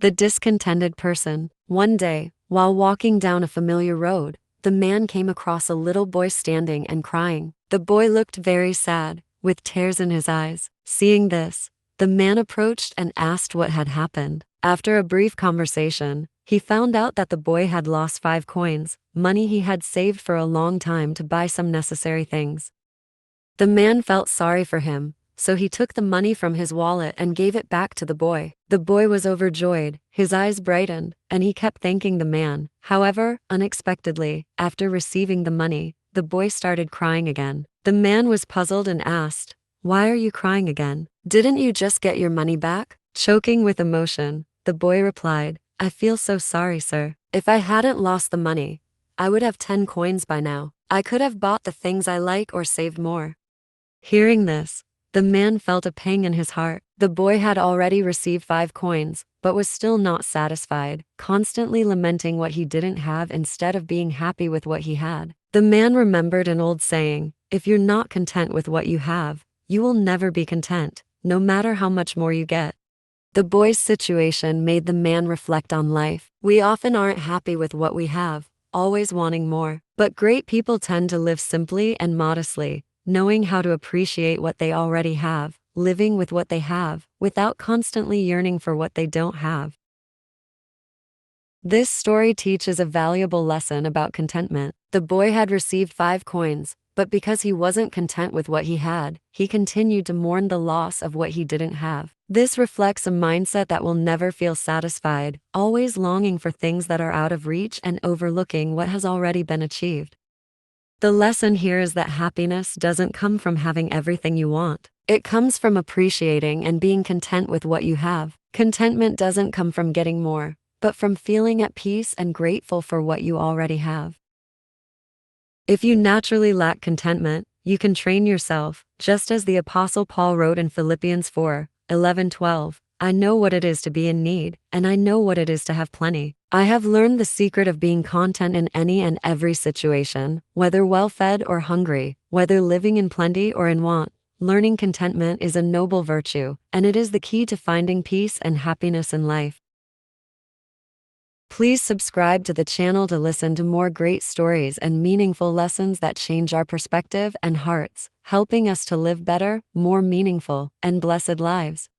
The Discontented Person. One day, while walking down a familiar road, the man came across a little boy standing and crying. The boy looked very sad, with tears in his eyes. Seeing this, the man approached and asked what had happened. After a brief conversation, he found out that the boy had lost 5 coins, money he had saved for a long time to buy some necessary things. The man felt sorry for him, so he took the money from his wallet and gave it back to the boy. The boy was overjoyed, his eyes brightened, and he kept thanking the man. However, unexpectedly, after receiving the money, the boy started crying again. The man was puzzled and asked, "Why are you crying again? Didn't you just get your money back?" Choking with emotion, the boy replied, "I feel so sorry, sir. If I hadn't lost the money, I would have 10 coins by now. I could have bought the things I like or saved more." Hearing this, the man felt a pang in his heart. The boy had already received 5 coins, but was still not satisfied, constantly lamenting what he didn't have instead of being happy with what he had. The man remembered an old saying, "If you're not content with what you have, you will never be content, no matter how much more you get." The boy's situation made the man reflect on life. We often aren't happy with what we have, always wanting more. But great people tend to live simply and modestly, knowing how to appreciate what they already have, living with what they have, without constantly yearning for what they don't have. This story teaches a valuable lesson about contentment. The boy had received 5 coins, but because he wasn't content with what he had, he continued to mourn the loss of what he didn't have. This reflects a mindset that will never feel satisfied, always longing for things that are out of reach and overlooking what has already been achieved. The lesson here is that happiness doesn't come from having everything you want. It comes from appreciating and being content with what you have. Contentment doesn't come from getting more, but from feeling at peace and grateful for what you already have. If you naturally lack contentment, you can train yourself, just as the Apostle Paul wrote in Philippians 4:11-12, "I know what it is to be in need, and I know what it is to have plenty. I have learned the secret of being content in any and every situation, whether well-fed or hungry, whether living in plenty or in want." Learning contentment is a noble virtue, and it is the key to finding peace and happiness in life. Please subscribe to the channel to listen to more great stories and meaningful lessons that change our perspective and hearts, helping us to live better, more meaningful, and blessed lives.